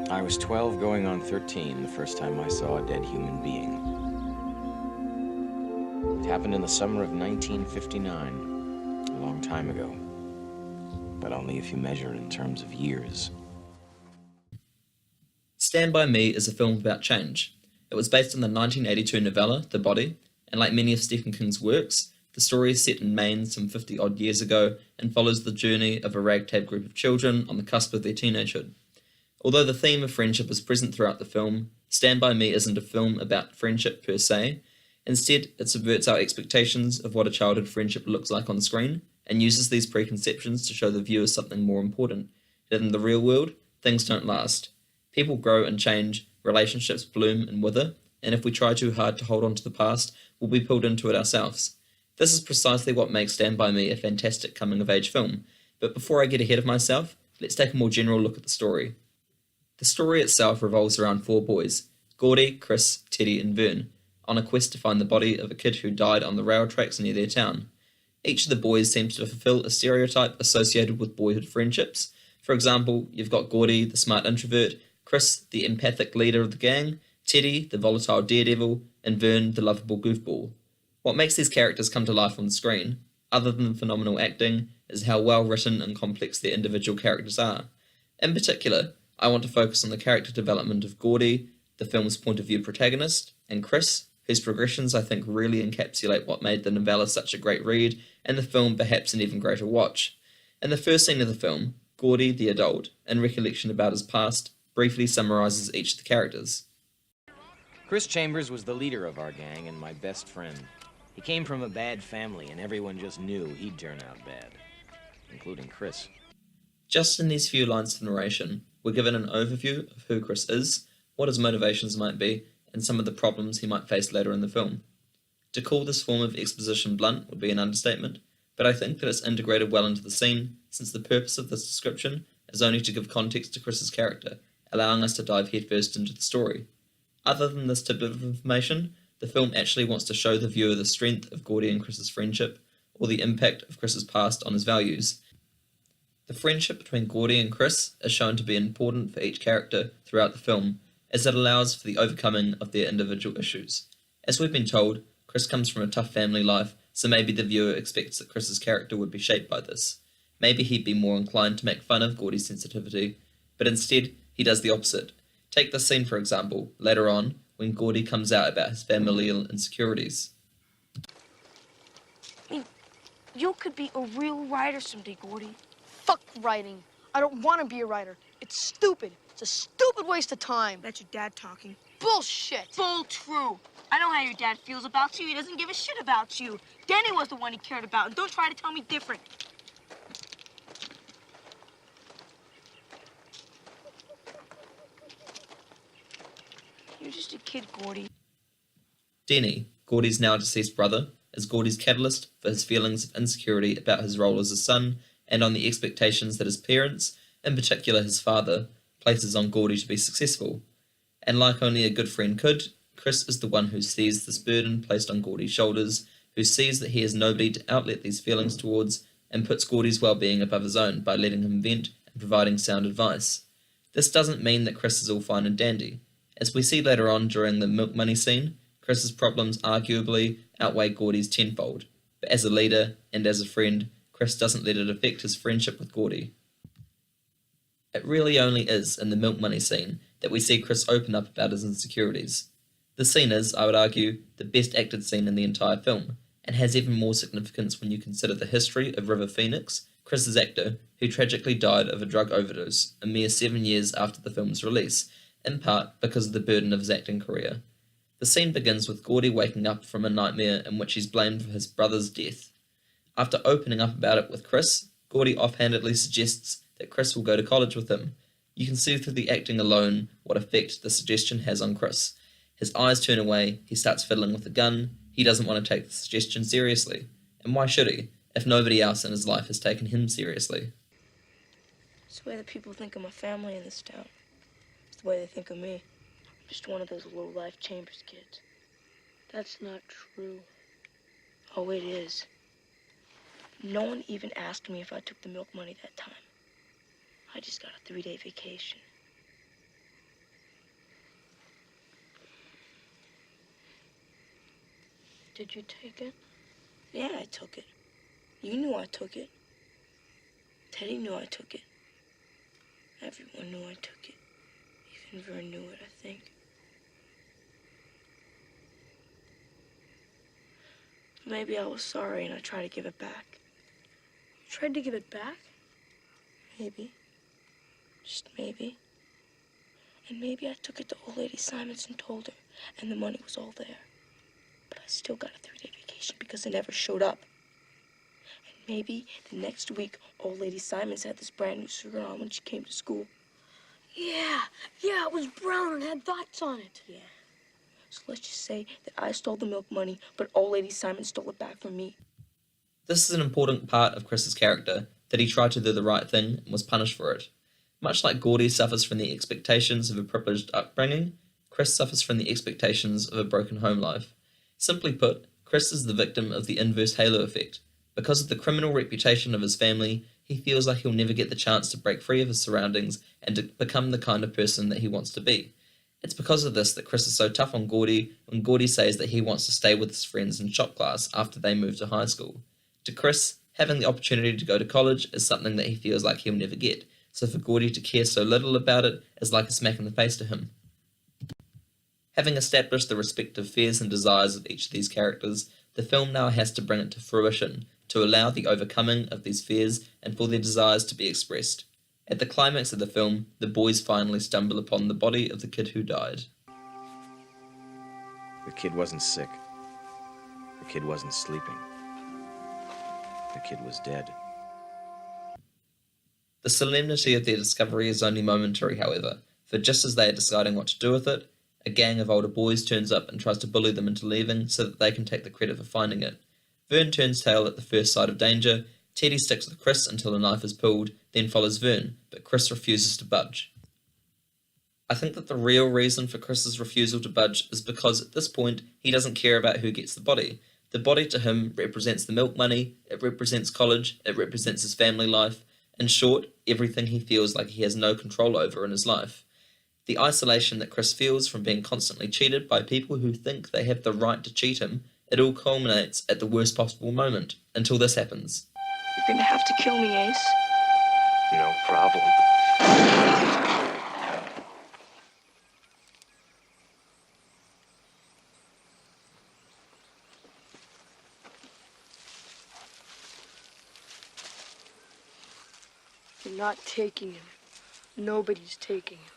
I was 12 going on 13 the first time I saw a dead human being. It happened in the summer of 1959, a long time ago. But only if you measure it in terms of years. Stand By Me is a film about change. It was based on the 1982 novella, The Body, and like many of Stephen King's works, the story is set in Maine some 50-odd years ago and follows the journey of a ragtag group of children on the cusp of their teenagehood. Although the theme of friendship is present throughout the film, Stand By Me isn't a film about friendship per se. Instead, it subverts our expectations of what a childhood friendship looks like on screen and uses these preconceptions to show the viewer something more important, that in the real world, things don't last. People grow and change, relationships bloom and wither, and if we try too hard to hold on to the past, we'll be pulled into it ourselves. This is precisely what makes Stand By Me a fantastic coming-of-age film, but before I get ahead of myself, let's take a more general look at the story. The story itself revolves around four boys, Gordie, Chris, Teddy and Vern, on a quest to find the body of a kid who died on the rail tracks near their town. Each of the boys seems to fulfill a stereotype associated with boyhood friendships. For example, you've got Gordie, the smart introvert, Chris, the empathic leader of the gang, Teddy, the volatile daredevil, and Vern, the lovable goofball. What makes these characters come to life on the screen, other than phenomenal acting, is how well written and complex their individual characters are. In particular, I want to focus on the character development of Gordie, the film's point of view protagonist, and Chris, whose progressions I think really encapsulate what made the novella such a great read, and the film perhaps an even greater watch. In the first scene of the film, Gordie, the adult, in recollection about his past, briefly summarises each of the characters. Chris Chambers was the leader of our gang and my best friend. He came from a bad family, and everyone just knew he'd turn out bad, including Chris. Just in these few lines of narration, we're given an overview of who Chris is, what his motivations might be, and some of the problems he might face later in the film. To call this form of exposition blunt would be an understatement, but I think that it's integrated well into the scene, since the purpose of this description is only to give context to Chris's character, allowing us to dive headfirst into the story. Other than this tidbit of information, the film actually wants to show the viewer the strength of Gordie and Chris's friendship, or the impact of Chris's past on his values. The friendship between Gordie and Chris is shown to be important for each character throughout the film, as it allows for the overcoming of their individual issues. As we've been told, Chris comes from a tough family life, so maybe the viewer expects that Chris's character would be shaped by this. Maybe he'd be more inclined to make fun of Gordie's sensitivity, but instead, he does the opposite. Take this scene for example, later on, when Gordie comes out about his familial insecurities. You could be a real writer someday, Gordie. Fuck writing. I don't want to be a writer. It's stupid. It's a stupid waste of time. That's your dad talking. Bullshit. Bull true. I know how your dad feels about you. He doesn't give a shit about you. Danny was the one he cared about, and don't try to tell me different. You're just a kid, Gordie. Denny, Gordie's now deceased brother, is Gordie's catalyst for his feelings of insecurity about his role as a son and on the expectations that his parents, in particular his father, places on Gordie to be successful. And like only a good friend could, Chris is the one who sees this burden placed on Gordie's shoulders, who sees that he has nobody to outlet these feelings towards, and puts Gordie's well-being above his own by letting him vent and providing sound advice. This doesn't mean that Chris is all fine and dandy. As we see later on during the milk money scene, Chris's problems arguably outweigh Gordie's tenfold, but as a leader and as a friend, Chris doesn't let it affect his friendship with Gordie. It really only is in the milk money scene that we see Chris open up about his insecurities. The scene is, I would argue, the best acted scene in the entire film, and has even more significance when you consider the history of River Phoenix, Chris's actor, who tragically died of a drug overdose a mere 7 years after the film's release, in part because of the burden of his acting career. The scene begins with Gordie waking up from a nightmare in which he's blamed for his brother's death. After opening up about it with Chris, Gordie offhandedly suggests that Chris will go to college with him. You can see through the acting alone what effect the suggestion has on Chris. His eyes turn away, he starts fiddling with the gun, he doesn't want to take the suggestion seriously. And why should he, if nobody else in his life has taken him seriously? It's the way that people think of my family in this town. It's the way they think of me. I'm just one of those low-life Chambers kids. That's not true. Oh, it is. No one even asked me if I took the milk money that time. I just got a 3-day vacation. Did you take it? Yeah, I took it. You knew I took it. Teddy knew I took it. Everyone knew I took it. Even Vern knew it, I think. Maybe I was sorry and I tried to give it back. You tried to give it back? Maybe. Just maybe. And maybe I took it to old lady Simon's and told her, and the money was all there. But I still got a 3-day vacation because it never showed up. And maybe the next week, old lady Simon's had this brand new suit on when she came to school. Yeah, it was brown and had dots on it. Yeah. So let's just say that I stole the milk money, but old lady Simon stole it back from me. This is an important part of Chris's character, that he tried to do the right thing and was punished for it. Much like Gordie suffers from the expectations of a privileged upbringing, Chris suffers from the expectations of a broken home life. Simply put, Chris is the victim of the inverse halo effect. Because of the criminal reputation of his family, he feels like he'll never get the chance to break free of his surroundings and to become the kind of person that he wants to be. It's because of this that Chris is so tough on Gordie when Gordie says that he wants to stay with his friends in shop class after they move to high school. To Chris, having the opportunity to go to college is something that he feels like he'll never get, so for Gordie to care so little about it is like a smack in the face to him. Having established the respective fears and desires of each of these characters, the film now has to bring it to fruition, to allow the overcoming of these fears and for their desires to be expressed. At the climax of the film, the boys finally stumble upon the body of the kid who died. The kid wasn't sick. The kid wasn't sleeping. The kid was dead. The solemnity of their discovery is only momentary, however, for just as they are deciding what to do with it, a gang of older boys turns up and tries to bully them into leaving so that they can take the credit for finding it. Vern turns tail at the first sight of danger, Teddy sticks with Chris until a knife is pulled, then follows Vern, but Chris refuses to budge. I think that the real reason for Chris's refusal to budge is because at this point he doesn't care about who gets the body. The body to him represents the milk money, it represents college, it represents his family life, in short, everything he feels like he has no control over in his life. The isolation that Chris feels from being constantly cheated by people who think they have the right to cheat him, it all culminates at the worst possible moment, until this happens. You're gonna have to kill me, Ace. No problem. You're not taking him. Nobody's taking him.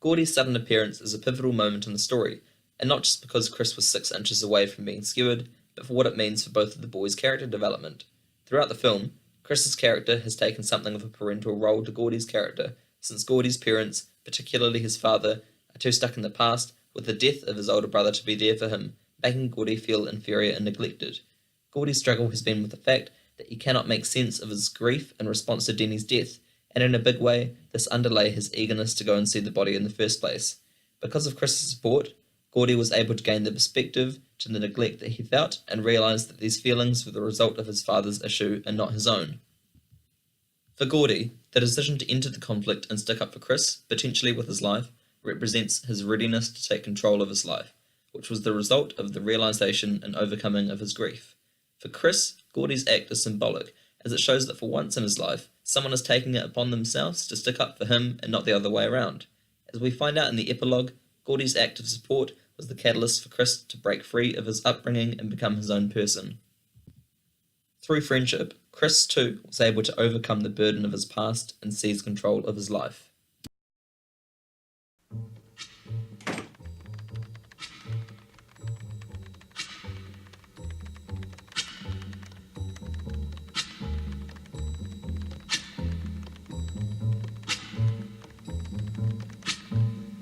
Gordie's sudden appearance is a pivotal moment in the story, and not just because Chris was 6 inches away from being skewered, but for what it means for both of the boys' character development. Throughout the film, Chris's character has taken something of a parental role to Gordie's character, since Gordie's parents, particularly his father, are too stuck in the past, with the death of his older brother to be there for him, making Gordie feel inferior and neglected. Gordie's struggle has been with the fact that he cannot make sense of his grief in response to Denny's death, and in a big way, this underlay his eagerness to go and see the body in the first place. Because of Chris's support, Gordie was able to gain the perspective to the neglect that he felt and realise that these feelings were the result of his father's issue and not his own. For Gordie, the decision to enter the conflict and stick up for Chris, potentially with his life, represents his readiness to take control of his life, which was the result of the realisation and overcoming of his grief. For Chris, Gordie's act is symbolic, as it shows that for once in his life, someone is taking it upon themselves to stick up for him and not the other way around. As we find out in the epilogue, Gordie's act of support was the catalyst for Chris to break free of his upbringing and become his own person. Through friendship, Chris too was able to overcome the burden of his past and seize control of his life.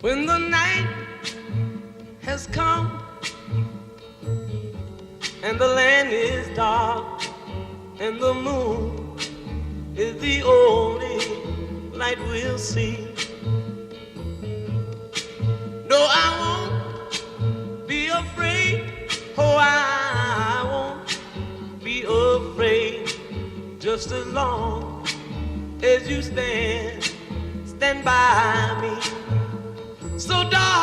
When the night has come and the land is dark and the moon is the only light we'll see. No, I won't be afraid. Oh, I won't be afraid. Just as long as you stand by me. So darling,